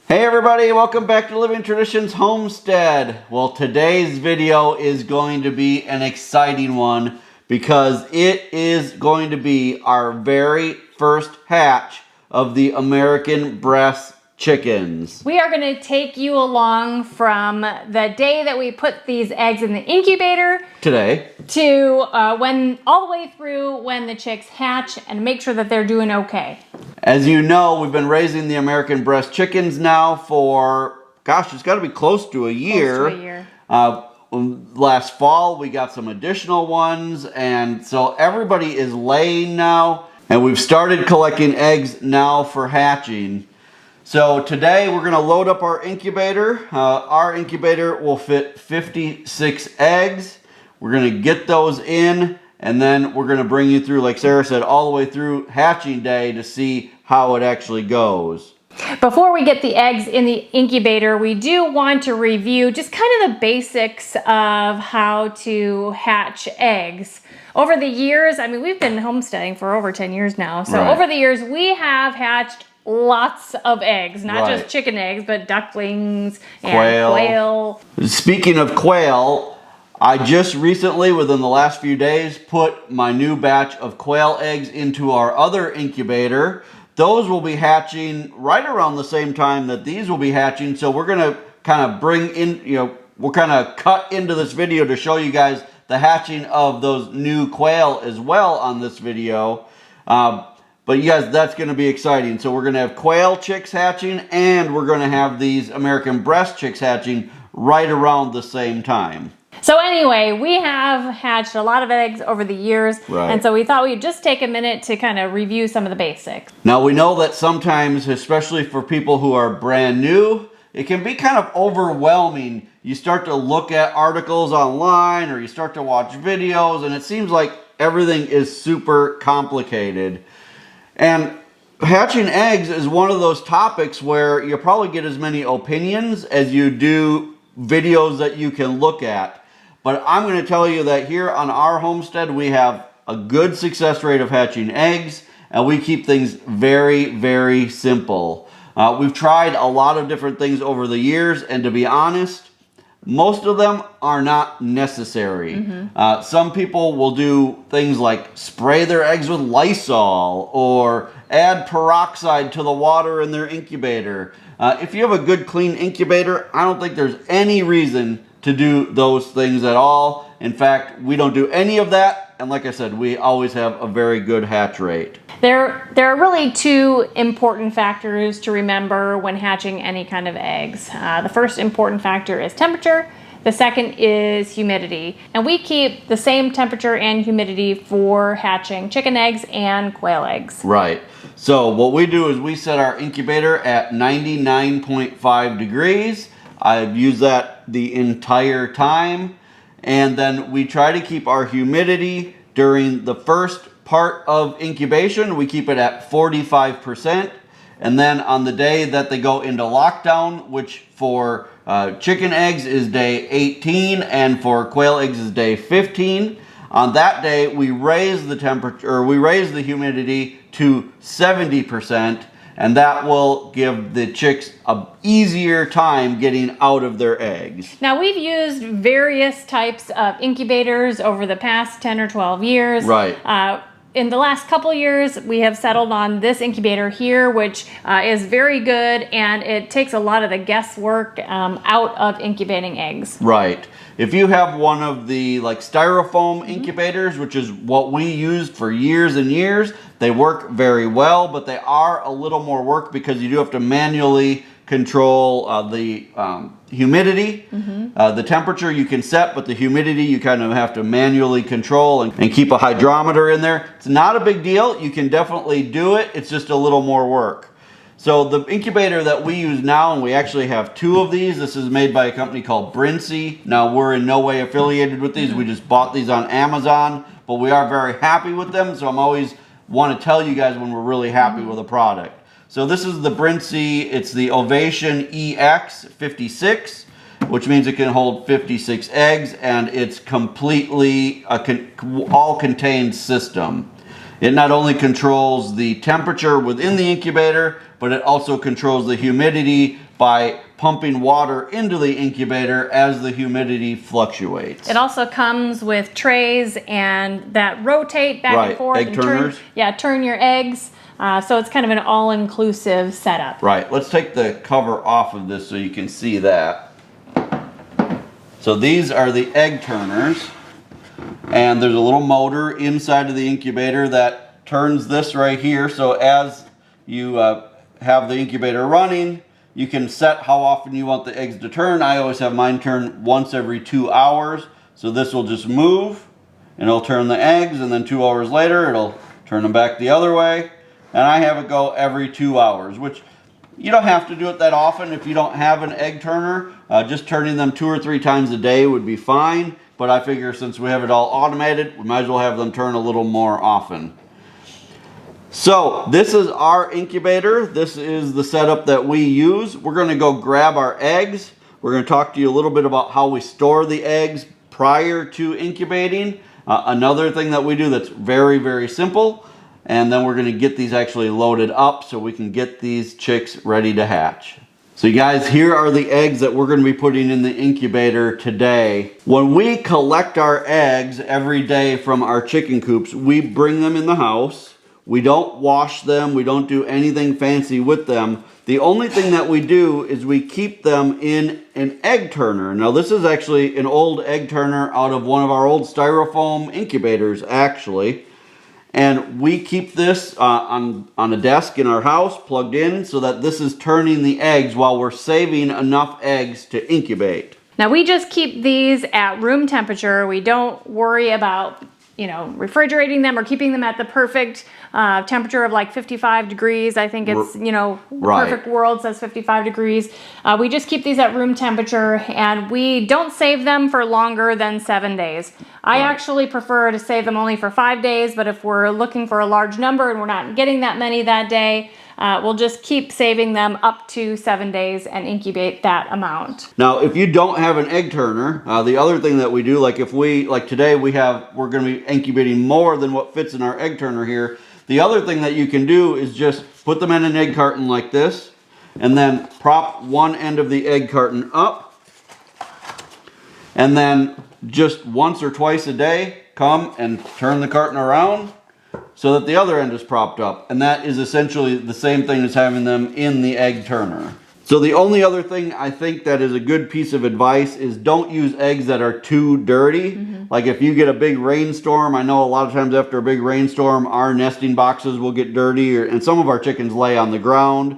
Hey everybody, welcome back to Living Traditions Homestead. Well, today's video is going to be an exciting one because it is going to be our very first hatch of the American Bresse Chickens. We are going to take you along from the day that we put these eggs in the incubator Today. To all the way through when the chicks hatch and make sure that they're doing okay. As you know, we've been raising the American Bresse Chickens now for, gosh, it's got to be close to a year. Close to a year. Last fall, we got some additional ones, and so everybody is laying now, and we've started collecting eggs now for hatching. So today we're going to load up our incubator. Our incubator will fit 56 eggs. We're going to get those in, and then we're going to bring you through, like Sarah said, all the way through hatching day to see how it actually goes. Before we get the eggs in the incubator, we do want to review just kind of the basics of how to hatch eggs. Over the years, I mean, we've been homesteading for over 10 years now. So over the years, we have hatched lots of eggs, not just chicken eggs, but ducklings and quail. Speaking of quail, I just recently, within the last few days, put my new batch of quail eggs into our other incubator. Those will be hatching right around the same time that these will be hatching. So we're going to kind of bring in, we'll kind of cut into this video to show you guys the hatching of those new quail as well on this video. But you guys, that's going to be exciting. So we're going to have quail chicks hatching, and we're going to have these American Bresse chicks hatching right around the same time. So anyway, we have hatched a lot of eggs over the years, and so we thought we'd just take a minute to kind of review some of the basics. Now we know that sometimes, especially for people who are brand new, it can be kind of overwhelming. You start to look at articles online or you start to watch videos, and it seems like everything is super complicated. And hatching eggs is one of those topics where you'll probably get as many opinions as you do videos that you can look at. But I'm going to tell you that here on our homestead, we have a good success rate of hatching eggs, and we keep things very, very simple. We've tried a lot of different things over the years, and to be honest, most of them are not necessary. Some people will do things like spray their eggs with Lysol or add peroxide to the water in their incubator. If you have a good clean incubator, I don't think there's any reason to do those things at all. In fact, we don't do any of that. And like I said, we always have a very good hatch rate. There are really two important factors to remember when hatching any kind of eggs. The first important factor is temperature. The second is humidity. And we keep the same temperature and humidity for hatching chicken eggs and quail eggs. Right. So what we do is we set our incubator at 99.5 degrees. I've used that the entire time. And then we try to keep our humidity during the first part of incubation. We keep it at 45%. And then on the day that they go into lockdown, which for chicken eggs is day 18 and for quail eggs is day 15, on that day we raise the temperature, or we raise the humidity to 70%, and that will give the chicks an easier time getting out of their eggs. Now, we've used various types of incubators over the past 10 or 12 years. In the last couple years, we have settled on this incubator here, which is very good, and it takes a lot of the guesswork out of incubating eggs. Right. If you have one of the styrofoam incubators, which is what we used for years and years, they work very well, but they are a little more work because you do have to manually control the humidity. The temperature you can set, but the humidity you kind of have to manually control and keep a hydrometer in there. It's not a big deal. You can definitely do it. It's just a little more work. So the incubator that we use now, and we actually have two of these. This is made by a company called Bresse. Now, we're in no way affiliated with these. We just bought these on Amazon, but we are very happy with them. So I'm always want to tell you guys when we're really happy with a product. So this is the Bresse. It's the Ovation EX56, which means it can hold 56 eggs, and it's completely all-contained system. It not only controls the temperature within the incubator, but it also controls the humidity by pumping water into the incubator as the humidity fluctuates. It also comes with trays and that rotate back and forth. Egg turners. Turn your eggs. So it's kind of an all-inclusive setup. Right, let's take the cover off of this so you can see that. So these are the egg turners, and there's a little motor inside of the incubator that turns this right here. So as you have the incubator running, you can set how often you want the eggs to turn. I always have mine turn once every 2 hours. So this will just move and it'll turn the eggs, and then 2 hours later it'll turn them back the other way. And I have it go every 2 hours, which you don't have to do it that often if you don't have an egg turner. Just turning them 2 or 3 times a day would be fine. But I figure since we have it all automated, we might as well have them turn a little more often. So this is our incubator. This is the setup that we use. We're going to go grab our eggs. We're going to talk to you a little bit about how we store the eggs prior to incubating. Another thing that we do that's very, very simple. And then we're going to get these actually loaded up so we can get these chicks ready to hatch. So you guys, here are the eggs that we're going to be putting in the incubator today. When we collect our eggs every day from our chicken coops, we bring them in the house. We don't wash them. We don't do anything fancy with them. The only thing that we do is we keep them in an egg turner. Now this is actually an old egg turner out of one of our old styrofoam incubators actually. And we keep this on a desk in our house plugged in so that this is turning the eggs while we're saving enough eggs to incubate. Now we just keep these at room temperature. We don't worry about, refrigerating them or keeping them at the perfect temperature of like 55 degrees. I think it's, the perfect world says 55 degrees. We just keep these at room temperature, and we don't save them for longer than 7 days. I actually prefer to save them only for 5 days, but if we're looking for a large number and we're not getting that many that day, we'll just keep saving them up to 7 days and incubate that amount. Now, if you don't have an egg turner, the other thing that we do, like today we're going to be incubating more than what fits in our egg turner here. The other thing that you can do is just put them in an egg carton like this, and then prop one end of the egg carton up, and then just once or twice a day, come and turn the carton around so that the other end is propped up. And that is essentially the same thing as having them in the egg turner. So the only other thing I think that is a good piece of advice is don't use eggs that are too dirty. Like if you get a big rainstorm, I know a lot of times after a big rainstorm, our nesting boxes will get dirty, and some of our chickens lay on the ground.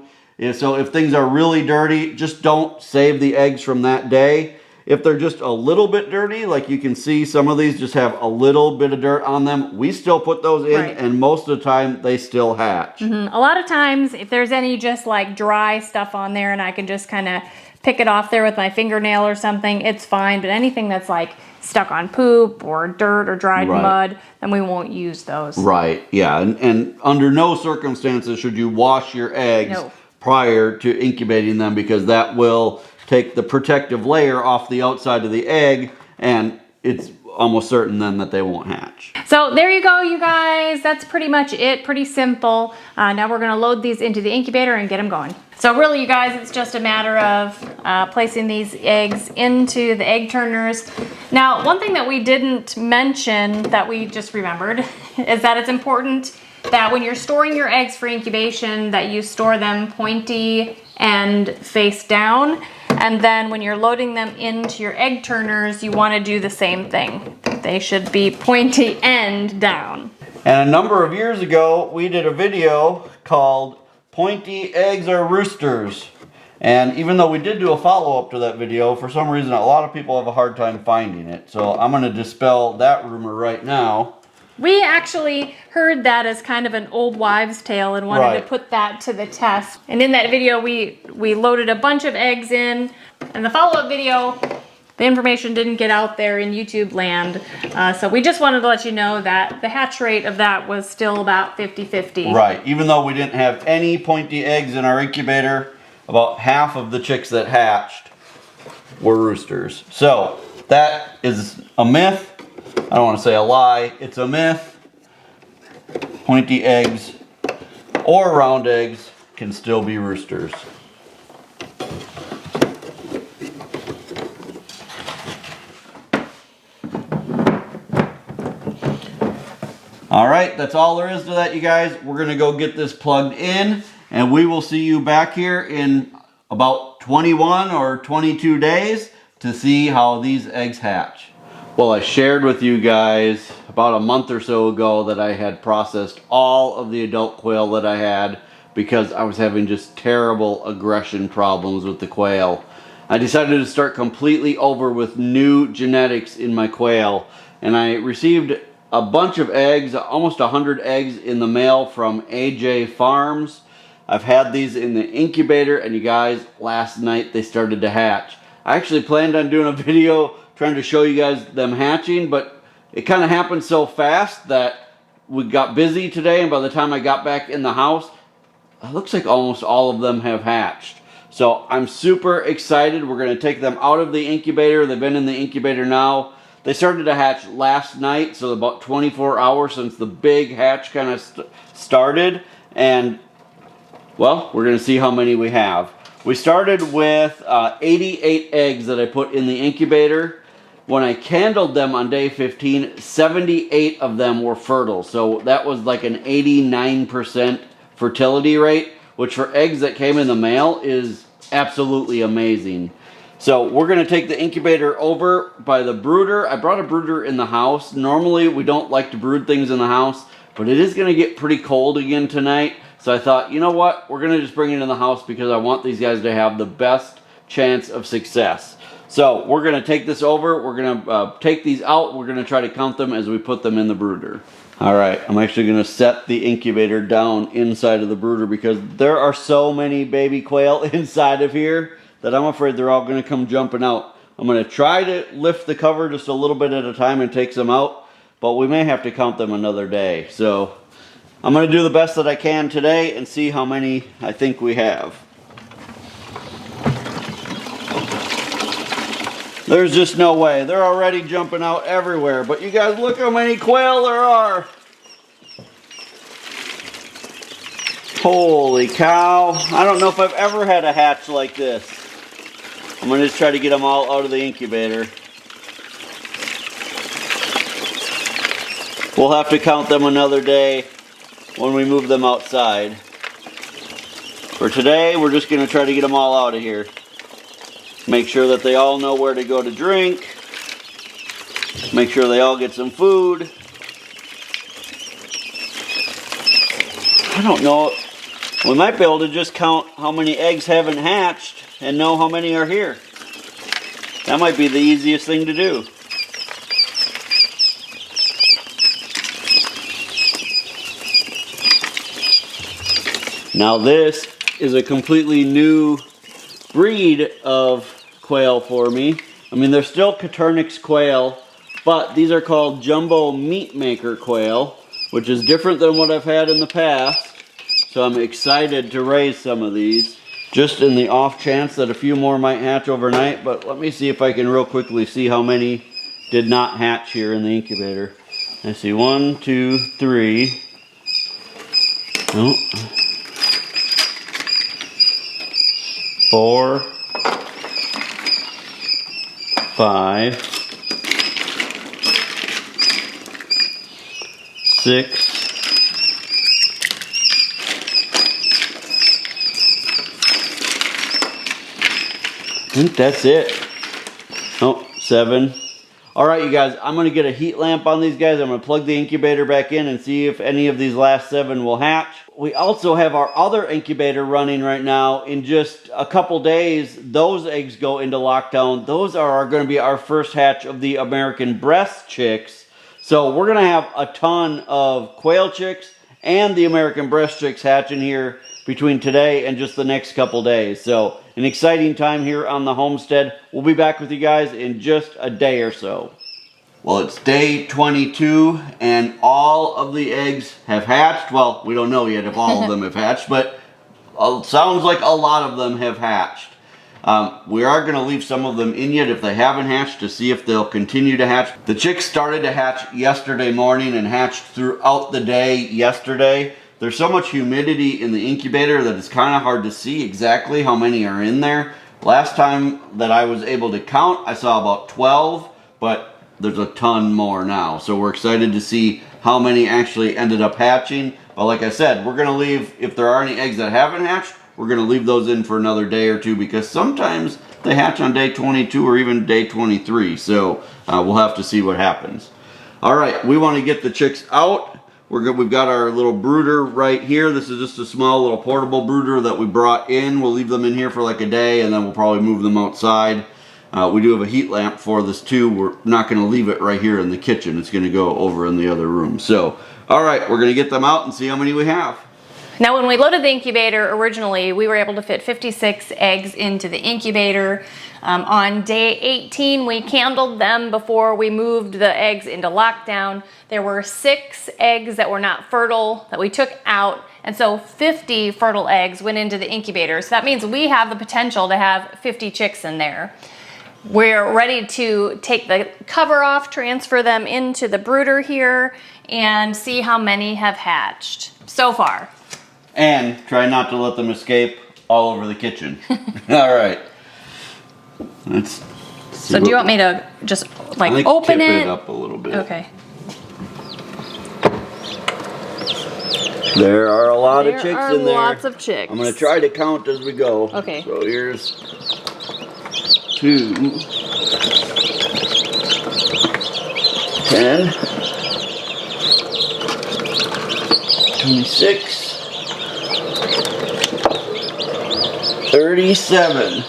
So if things are really dirty, just don't save the eggs from that day. If they're just a little bit dirty, like you can see some of these just have a little bit of dirt on them, we still put those in, and most of the time they still hatch. A lot of times if there's any just like dry stuff on there and I can just kind of pick it off there with my fingernail or something, it's fine. But anything that's like stuck on poop or dirt or dried mud, then we won't use those. Right, yeah, and under no circumstances should you wash your eggs prior to incubating them, because that will take the protective layer off the outside of the egg, and it's almost certain then that they won't hatch. So there you go, you guys. That's pretty much it. Pretty simple. Now we're going to load these into the incubator and get them going. So really, you guys, it's just a matter of placing these eggs into the egg turners. Now, one thing that we didn't mention that we just remembered is that it's important that when you're storing your eggs for incubation, that you store them pointy and face down. And then when you're loading them into your egg turners, you want to do the same thing. They should be pointy end down. And a number of years ago, we did a video called Pointy Eggs Are Roosters. And even though we did do a follow-up to that video, for some reason a lot of people have a hard time finding it. So I'm going to dispel that rumor right now. We actually heard that as kind of an old wives' tale and wanted to put that to the test. And in that video, we loaded a bunch of eggs in. And the follow-up video, the information didn't get out there in YouTube land. So we just wanted to let you know that the hatch rate of that was still about 50-50. Right. Even though we didn't have any pointy eggs in our incubator, about half of the chicks that hatched were roosters. So that is a myth. I don't want to say a lie. It's a myth. Pointy eggs or round eggs can still be roosters. All right, that's all there is to that, you guys. We're gonna go get this plugged in, and we will see you back here in about 21 or 22 days to see how these eggs hatch. Well, I shared with you guys about a month or so ago that I had processed all of the adult quail that I had because I was having just terrible aggression problems with the quail. I decided to start completely over with new genetics in my quail, and I received a bunch of eggs, almost 100 eggs in the mail from AJ Farms. I've had these in the incubator, and you guys, last night they started to hatch. I actually planned on doing a video trying to show you guys them hatching, but it kind of happened so fast that we got busy today, and by the time I got back in the house, it looks like almost all of them have hatched. So I'm super excited. We're going to take them out of the incubator. They've been in the incubator now. They started to hatch last night, so about 24 hours since the big hatch kind of started. And, well, we're going to see how many we have. We started with 88 eggs that I put in the incubator. When I candled them on day 15, 78 of them were fertile. So that was like an 89% fertility rate, which for eggs that came in the mail is absolutely amazing. So we're going to take the incubator over by the brooder. I brought a brooder in the house. Normally we don't like to brood things in the house, but it is going to get pretty cold again tonight. So I thought, you know what? We're going to just bring it in the house because I want these guys to have the best chance of success. So we're going to take this over. We're going to take these out. We're going to try to count them as we put them in the brooder. All right, I'm actually going to set the incubator down inside of the brooder because there are so many baby quail inside of here that I'm afraid they're all going to come jumping out. I'm going to try to lift the cover just a little bit at a time and take some out, but we may have to count them another day. So I'm going to do the best that I can today and see how many I think we have. There's just no way. They're already jumping out everywhere, but you guys look how many quail there are. Holy cow. I don't know if I've ever had a hatch like this. I'm going to just try to get them all out of the incubator. We'll have to count them another day when we move them outside. For today, we're just going to try to get them all out of here. Make sure that they all know where to go to drink. Make sure they all get some food. I don't know. We might be able to just count how many eggs haven't hatched and know how many are here. That might be the easiest thing to do. Now this is a completely new breed of quail for me. I mean, they're still Coturnix quail, but these are called jumbo meat maker quail, which is different than what I've had in the past. So I'm excited to raise some of these, just in the off chance that a few more might hatch overnight. But let me see if I can real quickly see how many did not hatch here in the incubator. I see 1, 2, 3. No. 4, 5, 6, I think that's it. Oh, 7. All right, you guys, I'm going to get a heat lamp on these guys. I'm going to plug the incubator back in and see if any of these last 7 will hatch. We also have our other incubator running right now. In just a couple days, those eggs go into lockdown. Those are going to be our first hatch of the American Bresse chicks. So we're going to have a ton of quail chicks and the American Bresse chicks hatching here between today and just the next couple days. So an exciting time here on the homestead. We'll be back with you guys in just a day or so. Well, it's day 22 and all of the eggs have hatched. Well, we don't know yet if all of them have hatched, but it sounds like a lot of them have hatched. We are going to leave some of them in yet if they haven't hatched to see if they'll continue to hatch. The chicks started to hatch yesterday morning and hatched throughout the day yesterday. There's so much humidity in the incubator that it's kind of hard to see exactly how many are in there. Last time that I was able to count, I saw about 12, but there's a ton more now. So we're excited to see how many actually ended up hatching. But like I said, we're gonna leave, if there are any eggs that haven't hatched, we're gonna leave those in for another day or two, because sometimes they hatch on day 22 or even day 23. So we'll have to see what happens. All right, we want to get the chicks out. We've got our little brooder right here. This is just a small little portable brooder that we brought in. We'll leave them in here for like a day, and then we'll probably move them outside. We do have a heat lamp for this too. We're not going to leave it right here in the kitchen. It's going to go over in the other room. So, all right, we're going to get them out and see how many we have. Now, when we loaded the incubator originally, we were able to fit 56 eggs into the incubator. On day 18, we candled them before we moved the eggs into lockdown. There were 6 eggs that were not fertile that we took out, and so 50 fertile eggs went into the incubator. So that means we have the potential to have 50 chicks in there. We're ready to take the cover off, transfer them into the brooder here, and see how many have hatched so far. And try not to let them escape all over the kitchen. All right. Let's see. So do you want me to just like open tip it? it up a little bit. Okay. There are a lot of chicks in there. There are lots of chicks. I'm going to try to count as we go. Okay. So here's 2, 10, 26, 37.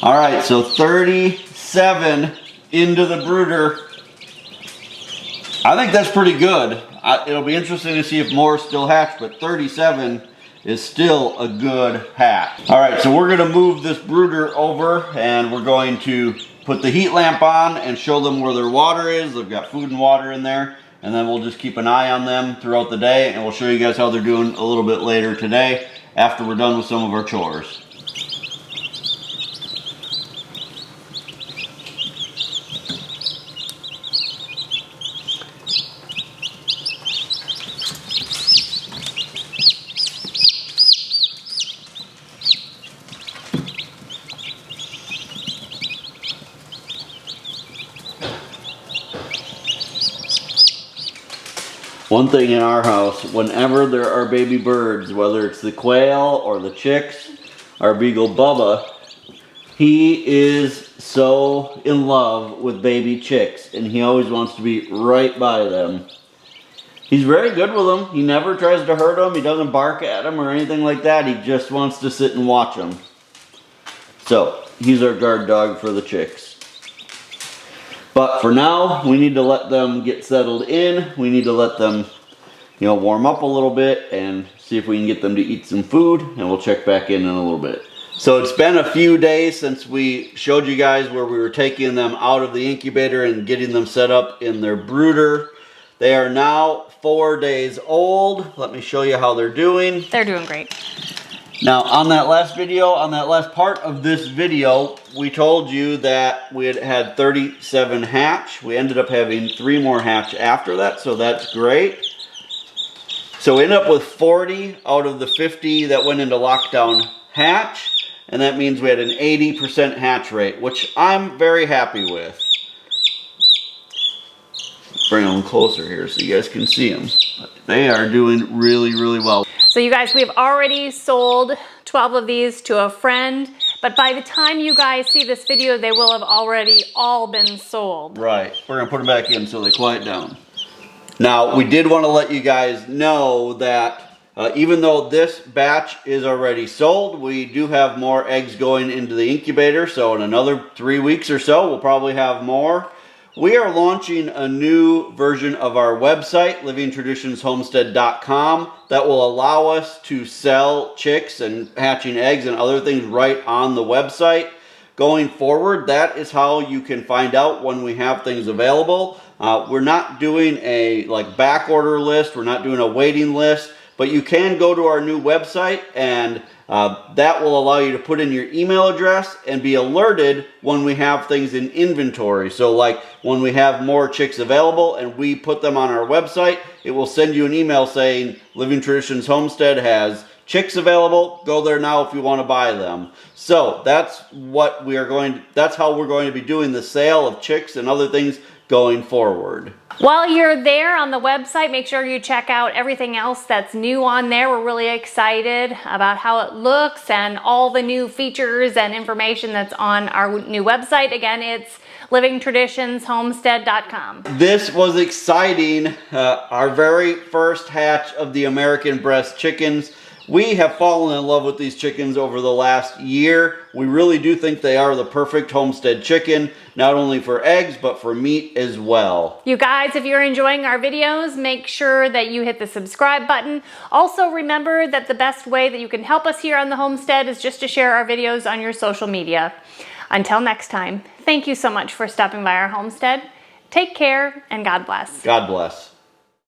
All right, so 37 into the brooder. I think that's pretty good. It'll be interesting to see if more still hatch, but 37 is still a good hatch. All right, so we're gonna move this brooder over, and we're going to put the heat lamp on and show them where their water is. They've got food and water in there, and then we'll just keep an eye on them throughout the day, and we'll show you guys how they're doing a little bit later today after we're done with some of our chores. One thing in our house, whenever there are baby birds, whether it's the quail or the chicks, our beagle Bubba, he is so in love with baby chicks, and he always wants to be right by them. He's very good with them. He never tries to hurt them. He doesn't bark at them or anything like that. He just wants to sit and watch them. So, he's our guard dog for the chicks. But for now, we need to let them get settled in. We need to let them, warm up a little bit and see if we can get them to eat some food, and we'll check back in a little bit. So it's been a few days since we showed you guys where we were taking them out of the incubator and getting them set up in their brooder. They are now 4 days old. Let me show you how they're doing. They're doing great. Now, on that last video, on that last part of this video, we told you that we had 37 hatch. We ended up having 3 more hatch after that, so that's great. So we ended up with 40 out of the 50 that went into lockdown hatch, and that means we had an 80% hatch rate, which I'm very happy with. Bring them closer here so you guys can see them. They are doing really, really well. So you guys, we've already sold 12 of these to a friend, but by the time you guys see this video, they will have already all been sold. Right. We're going to put them back in so they quiet down. Now, we did want to let you guys know that even though this batch is already sold, we do have more eggs going into the incubator. So in another 3 weeks or so, we'll probably have more. We are launching a new version of our website, livingtraditionsHomestead.com, that will allow us to sell chicks and hatching eggs and other things right on the website. Going forward, that is how you can find out when we have things available. We're not doing a back order list. We're not doing a waiting list, but you can go to our new website, and that will allow you to put in your email address and be alerted when we have things in inventory. So like when we have more chicks available and we put them on our website, it will send you an email saying Living Traditions Homestead has chicks available. Go there now if you want to buy them. So that's what that's how we're going to be doing the sale of chicks and other things going forward. While you're there on the website, make sure you check out everything else that's new on there. We're really excited about how it looks and all the new features and information that's on our new website. Again, it's livingtraditionsHomestead.com. This was exciting. Our very first hatch of the American Bresse Chickens. We have fallen in love with these chickens over the last year. We really do think they are the perfect homestead chicken, not only for eggs, but for meat as well. You guys, if you're enjoying our videos, make sure that you hit the subscribe button. Also, remember that the best way that you can help us here on the homestead is just to share our videos on your social media. Until next time, thank you so much for stopping by our homestead. Take care and God bless. God bless.